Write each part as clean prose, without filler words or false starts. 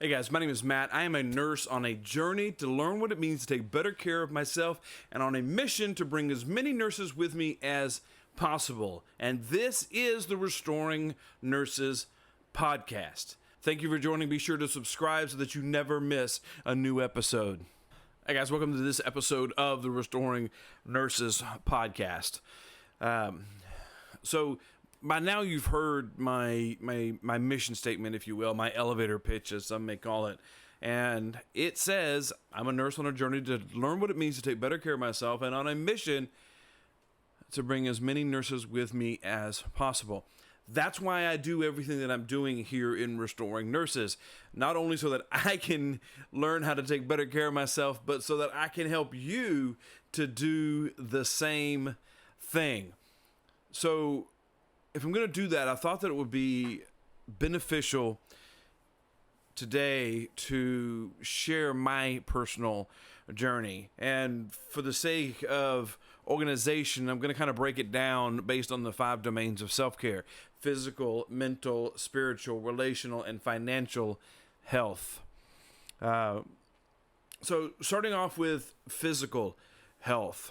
Hey guys, my name is Matt. I am a nurse on a journey to learn what it means to take better care of myself and on a mission to bring as many nurses with me as possible. And this is the Restoring Nurses podcast. Thank you for joining. Be sure to subscribe so that you never miss a new episode. Hey guys, welcome to this episode of the Restoring Nurses podcast. So by now you've heard my mission statement, if you will, my elevator pitch, as some may call it. And it says, I'm a nurse on a journey to learn what it means to take better care of myself and on a mission to bring as many nurses with me as possible. That's why I do everything that I'm doing here in Restoring Nurses. Not only so that I can learn how to take better care of myself, but so that I can help you to do the same thing. So if I'm going to do that, I thought that it would be beneficial today to share my personal journey. And for the sake of organization, I'm going to kind of break it down based on the 5 domains of self-care: physical, mental, spiritual, relational, and financial health. So starting off with physical health.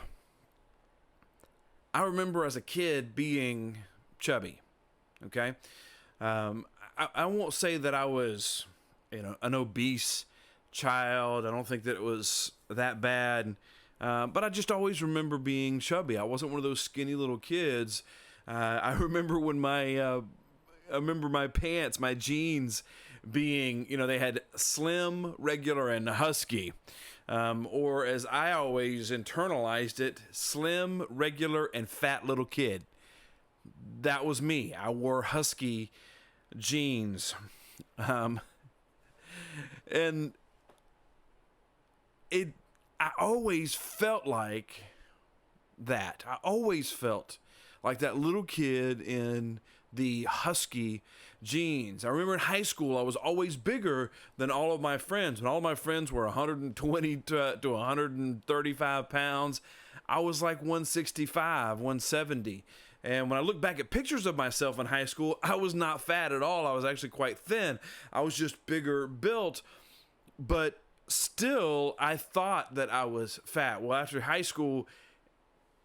I remember as a kid being chubby. Okay. I won't say that I was, an obese child. I don't think that it was that bad. But I just always remember being chubby. I wasn't one of those skinny little kids. I remember when my pants, my jeans being, they had slim, regular, and husky. Or as I always internalized it, slim, regular, and fat little kid. That was me. I wore husky jeans. And I always felt like that. I always felt like that little kid in the husky jeans. I remember in high school, I was always bigger than all of my friends. When all of my friends were 120 to 135 pounds, I was like 165, 170. And when I look back at pictures of myself in high school, I was not fat at all. I was actually quite thin. I was just bigger built. But still, I thought that I was fat. Well, after high school,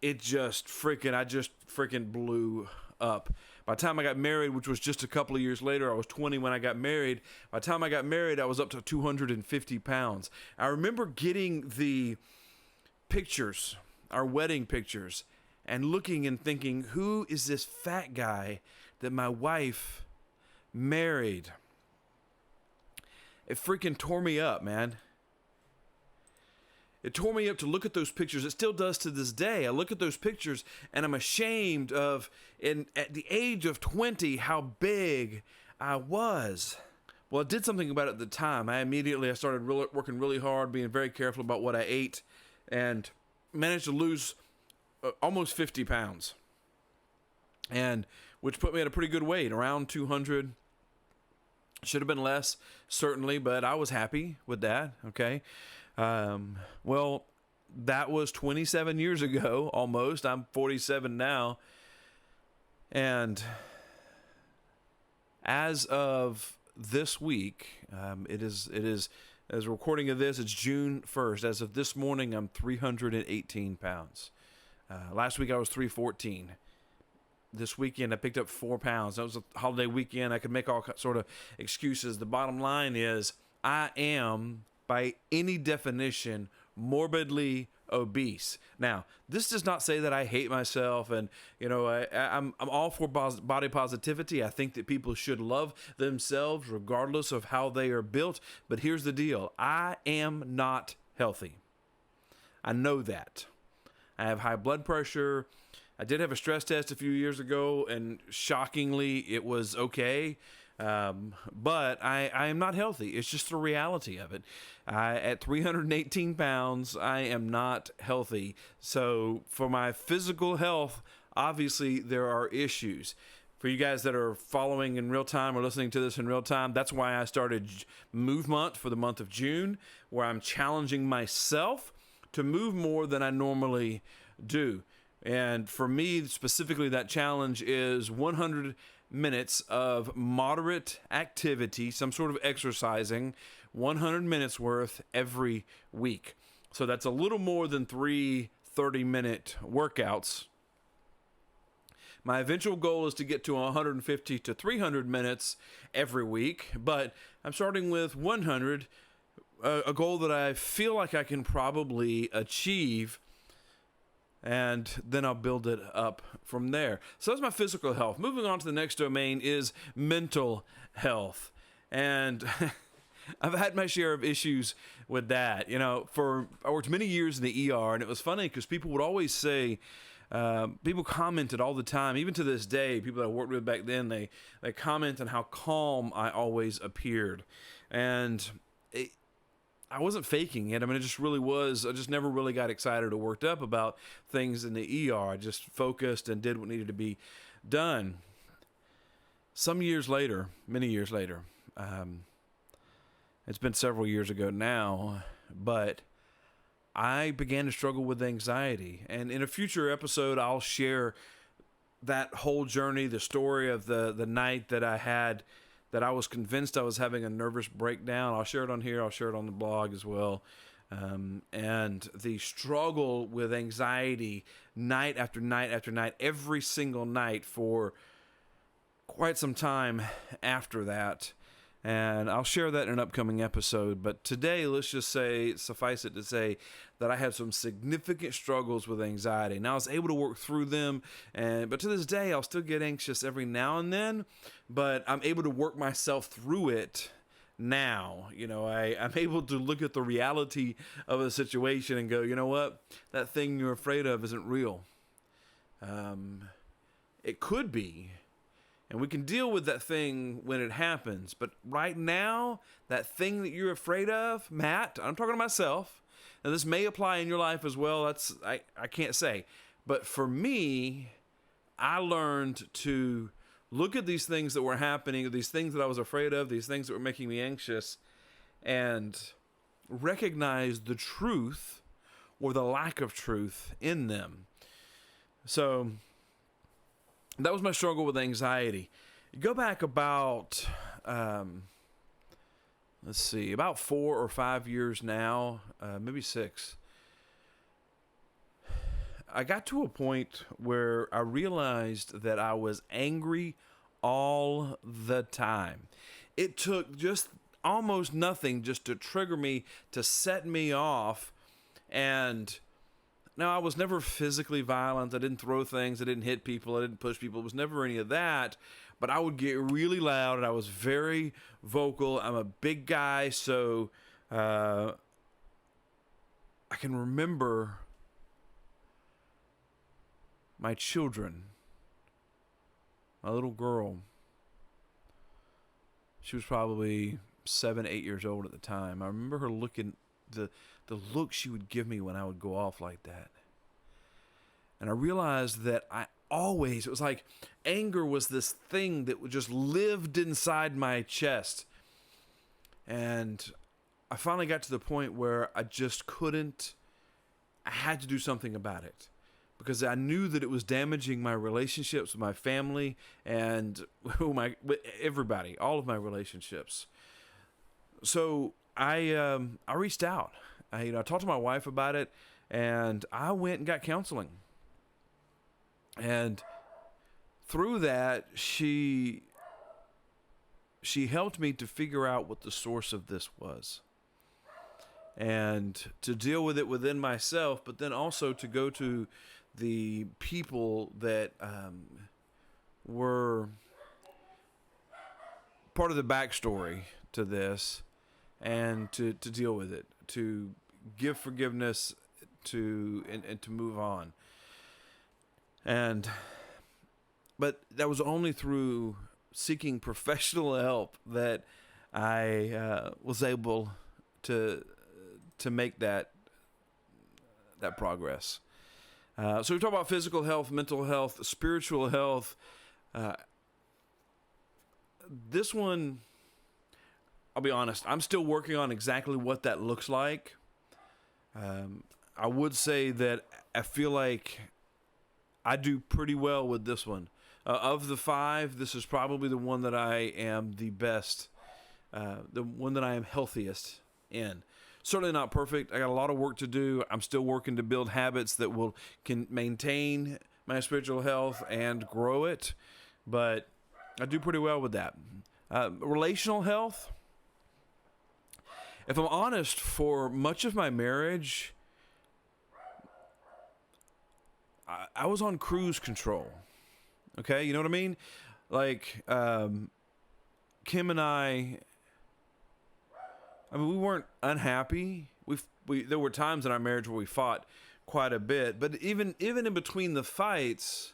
I just freaking blew up. By the time I got married, which was just a couple of years later, I was 20 when I got married. By the time I got married, I was up to 250 pounds. I remember getting the pictures, our wedding pictures, and looking and thinking, who is this fat guy that my wife married? It freaking tore me up, man. It tore me up to look at those pictures. It still does to this day. I look at those pictures and I'm ashamed of, at the age of 20, how big I was. Well, I did something about it at the time. I started working really hard, being very careful about what I ate, and managed to lose almost 50 pounds, and which put me at a pretty good weight, around 200. Should have been less, certainly, but I was happy with that. Okay. Well, that was 27 years ago, almost. I'm 47 now. And as of this week, it is, as a recording of this, it's June 1st. As of this morning, I'm 318 pounds. Last week I was 314. This weekend I picked up 4 pounds. That was a holiday weekend. I could make all sort of excuses. The bottom line is I am, by any definition, morbidly obese. Now, this does not say that I hate myself, and I'm all for body positivity. I think that people should love themselves regardless of how they are built. But here's the deal: I am not healthy. I know that. I have high blood pressure. I did have a stress test a few years ago, and shockingly, it was okay. But I am not healthy. It's just the reality of it. At 318 pounds, I am not healthy. So for my physical health, obviously there are issues. For you guys that are following in real time or listening to this in real time, that's why I started Move Month for the month of June, where I'm challenging myself to move more than I normally do. And for me, specifically, that challenge is 100 minutes of moderate activity, some sort of exercising, 100 minutes worth every week. So that's a little more than 3 30-minute workouts. My eventual goal is to get to 150 to 300 minutes every week, but I'm starting with 100, a goal that I feel like I can probably achieve, and then I'll build it up from there. So that's my physical health. Moving on to the next domain is mental health. And I've had my share of issues with that. You know, I worked many years in the ER, and it was funny because people would always say, people commented all the time, even to this day, people that I worked with back then, they comment on how calm I always appeared. And I wasn't faking it. I mean, it just really was. I just never really got excited or worked up about things in the ER. I just focused and did what needed to be done. Some years later, many years later, it's been several years ago now, but I began to struggle with anxiety. And in a future episode, I'll share that whole journey, the story of the night that I had, that I was convinced I was having a nervous breakdown. I'll share it on here. I'll share it on the blog as well. And the struggle with anxiety night after night after night, every single night for quite some time after that. And I'll share that in an upcoming episode. But today, let's just say, suffice it to say, that I had some significant struggles with anxiety. Now, I was able to work through them, but to this day, I'll still get anxious every now and then, but I'm able to work myself through it now. You know, I'm able to look at the reality of a situation and go, you know what? That thing you're afraid of isn't real. It could be. And we can deal with that thing when it happens. But right now, that thing that you're afraid of, Matt, I'm talking to myself, and this may apply in your life as well. I can't say. But for me, I learned to look at these things that were happening, these things that I was afraid of, these things that were making me anxious, and recognize the truth or the lack of truth in them. So that was my struggle with anxiety. Go back about, about 4 or 5 years now, maybe 6. I got to a point where I realized that I was angry all the time. It took just almost nothing just to trigger me, to set me off. And now, I was never physically violent. I didn't throw things. I didn't hit people. I didn't push people. It was never any of that. But I would get really loud, and I was very vocal. I'm a big guy, so I can remember my children, my little girl. She was probably 7, 8 years old at the time. I remember her looking, the look she would give me when I would go off like that. And I realized that it was like anger was this thing that just lived inside my chest. And I finally got to the point where I just couldn't, I had to do something about it. Because I knew that it was damaging my relationships with my family and with everybody, all of my relationships. So I reached out. I talked to my wife about it, and I went and got counseling. And through that, she helped me to figure out what the source of this was, and to deal with it within myself, but then also to go to the people that were part of the backstory to this, and to deal with it, to give forgiveness, and to move on. But that was only through seeking professional help that I was able to make that progress. So we talk about physical health, mental health, spiritual health. This one, I'll be honest, I'm still working on exactly what that looks like. I would say that I feel like I do pretty well with this one. Of the five, this is probably the one that I am the best, the one that I am healthiest in. Certainly not perfect. I got a lot of work to do. I'm still working to build habits that can maintain my spiritual health and grow it, but I do pretty well with that. Relational health. If I'm honest, for much of my marriage, I was on cruise control. Okay, you know what I mean? Like, Kim and I mean, we weren't unhappy. There were times in our marriage where we fought quite a bit, but even in between the fights,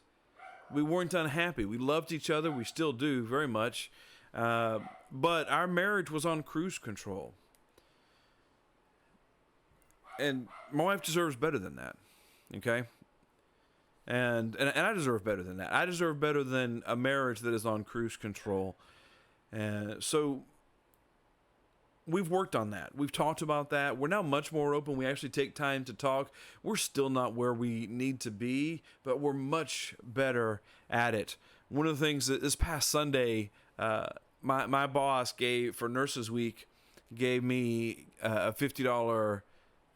we weren't unhappy. We loved each other. We still do very much. But our marriage was on cruise control. And my wife deserves better than that. Okay? And I deserve better than that. I deserve better than a marriage that is on cruise control. And so we've worked on that. We've talked about that. We're now much more open. We actually take time to talk. We're still not where we need to be, but we're much better at it. One of the things that this past Sunday, my boss for Nurses Week, gave me a $50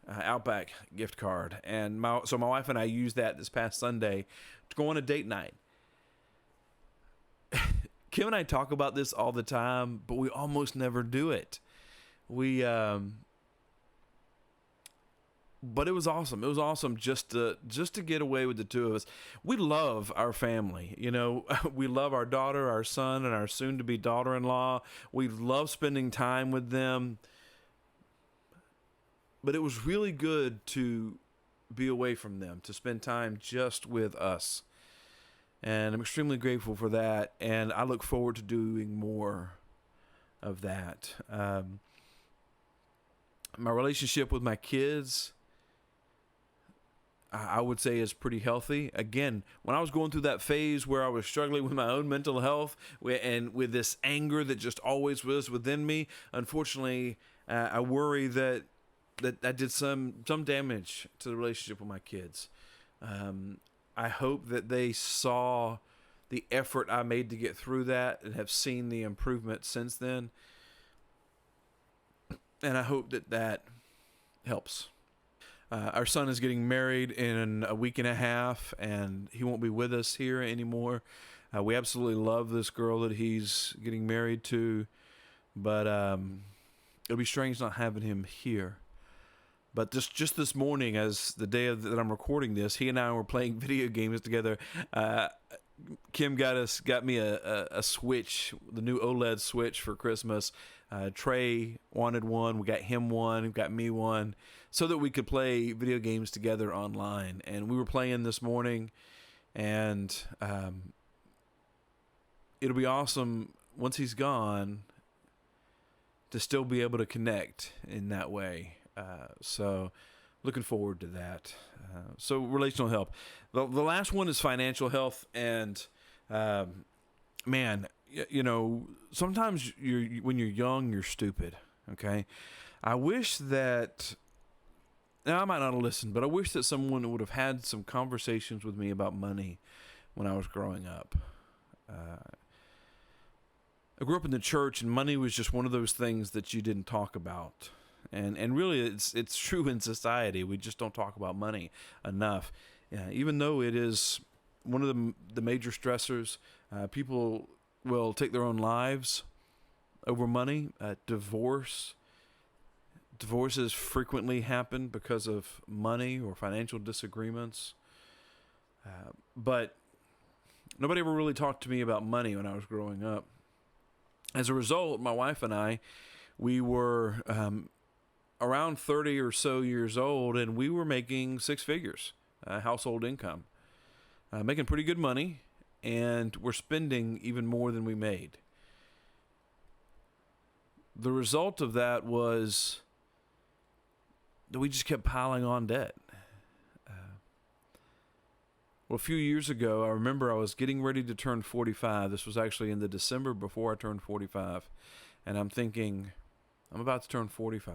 Outback gift card. And so my wife and I used that this past Sunday to go on a date night. Kim and I talk about this all the time, but we almost never do it. But it was awesome. It was awesome just to get away with the two of us. We love our family. You know, we love our daughter, our son, and our soon-to-be daughter-in-law. We love spending time with them. But it was really good to be away from them, to spend time just with us. And I'm extremely grateful for that. And I look forward to doing more of that. My relationship with my kids, I would say, is pretty healthy. Again, when I was going through that phase where I was struggling with my own mental health and with this anger that just always was within me, unfortunately, I worry that did some damage to the relationship with my kids. I hope that they saw the effort I made to get through that and have seen the improvement since then. And I hope that helps. Our son is getting married in a week and a half, and he won't be with us here anymore. We absolutely love this girl that he's getting married to, but it'll be strange not having him here. But just this morning, as the day that I'm recording this, he and I were playing video games together. Kim got me a Switch, the new OLED Switch for Christmas. Trey wanted one. We got him one. We got me one, so that we could play video games together online. And we were playing this morning, and it'll be awesome once he's gone to still be able to connect in that way. So looking forward to that. So relational health. The last one is financial health. And man, you know, sometimes when you're young, you're stupid. Okay. I wish that, now I might not have listened, but I wish that someone would have had some conversations with me about money when I was growing up. I grew up in the church, and money was just one of those things that you didn't talk about. And really, it's true in society. We just don't talk about money enough. Even though it is one of the major stressors, people will take their own lives over money. Divorces frequently happen because of money or financial disagreements. But nobody ever really talked to me about money when I was growing up. As a result, my wife and I, we were around 30 or so years old, and we were making six figures household income, making pretty good money, and we're spending even more than we made. The result of that was that we just kept piling on debt. Well, a few years ago, I remember I was getting ready to turn 45. This was actually in the December before I turned 45. And I'm thinking, I'm about to turn 45.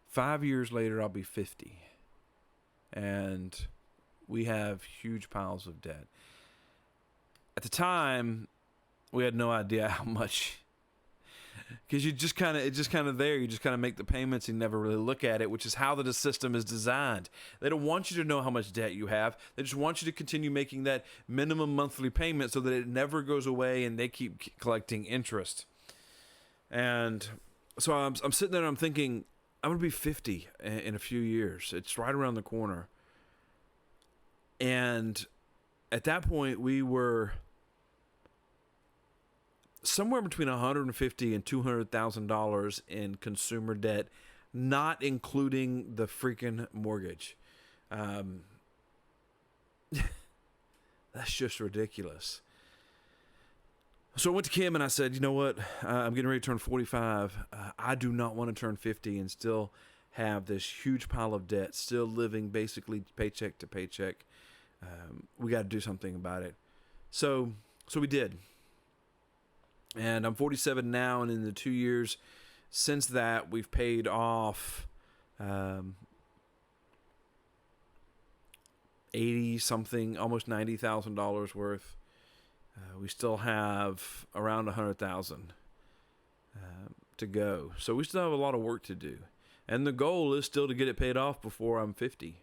5 years later, I'll be 50. And we have huge piles of debt. At the time, we had no idea how much, because it just kind of there. You just kind of make the payments and never really look at it, which is how the system is designed. They don't want you to know how much debt you have. They just want you to continue making that minimum monthly payment so that it never goes away and they keep collecting interest. And so I'm sitting there and I'm thinking, I'm going to be 50 in a few years. It's right around the corner. And at that point, we were somewhere between $150,000 and $200,000 in consumer debt, not including the freaking mortgage. That's just ridiculous. So I went to Kim and I said, you know what? I'm getting ready to turn 45. I do not want to turn 50 and still have this huge pile of debt, still living basically paycheck to paycheck. We got to do something about it. So we did. And I'm 47 now, and in the 2 years since that, we've paid off 80 something, almost $90,000 worth. We still have around 100,000 to go. So we still have a lot of work to do. And the goal is still to get it paid off before I'm 50.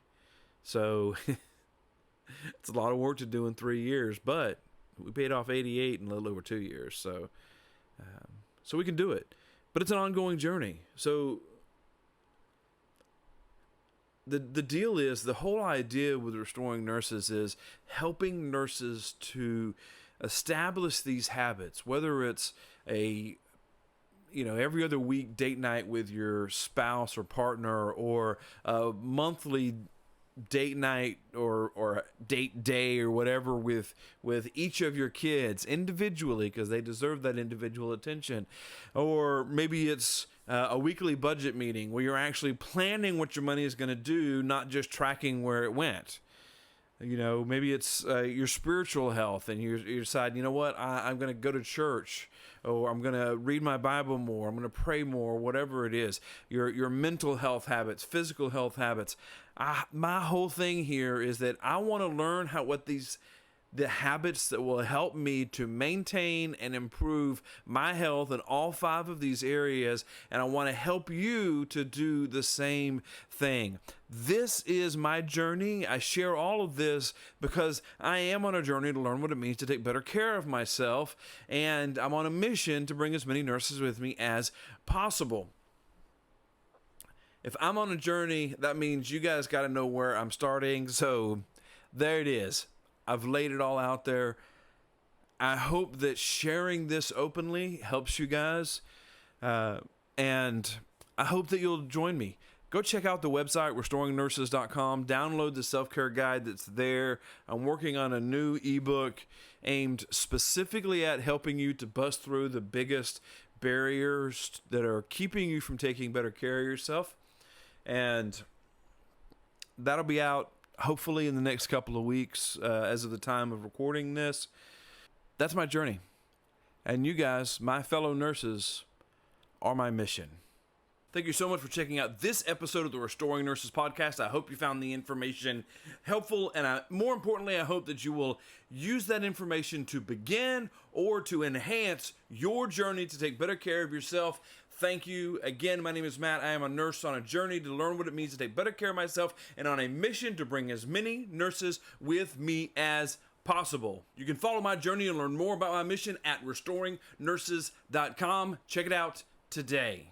So it's a lot of work to do in 3 years, but we paid off 88 in a little over 2 years. So we can do it. But it's an ongoing journey. So the deal is, the whole idea with Restoring Nurses is helping nurses to establish these habits, whether it's a every other week date night with your spouse or partner, or a monthly date night or date day or whatever with each of your kids individually, because they deserve that individual attention. Or maybe it's a weekly budget meeting where you're actually planning what your money is going to do, not just tracking where it went. Maybe it's your spiritual health, and you decide, I'm going to go to church, or I'm going to read my Bible more, I'm going to pray more, whatever it is. Your mental health habits, physical health habits. My whole thing here is that I want to learn the habits that will help me to maintain and improve my health in all 5 of these areas, and I want to help you to do the same thing. This is my journey. I share all of this because I am on a journey to learn what it means to take better care of myself, and I'm on a mission to bring as many nurses with me as possible. If I'm on a journey, that means you guys got to know where I'm starting. So there it is. I've laid it all out there. I hope that sharing this openly helps you guys. And I hope that you'll join me. Go check out the website, restoringnurses.com. Download the self-care guide that's there. I'm working on a new ebook aimed specifically at helping you to bust through the biggest barriers that are keeping you from taking better care of yourself. And that'll be out hopefully in the next couple of weeks, as of the time of recording this. That's my journey. And you guys, my fellow nurses, are my mission. Thank you so much for checking out this episode of the Restoring Nurses podcast. I hope you found the information helpful, and more importantly, I hope that you will use that information to begin or to enhance your journey to take better care of yourself. Thank you. Again, my name is Matt. I am a nurse on a journey to learn what it means to take better care of myself, and on a mission to bring as many nurses with me as possible. You can follow my journey and learn more about my mission at restoringnurses.com. Check it out today.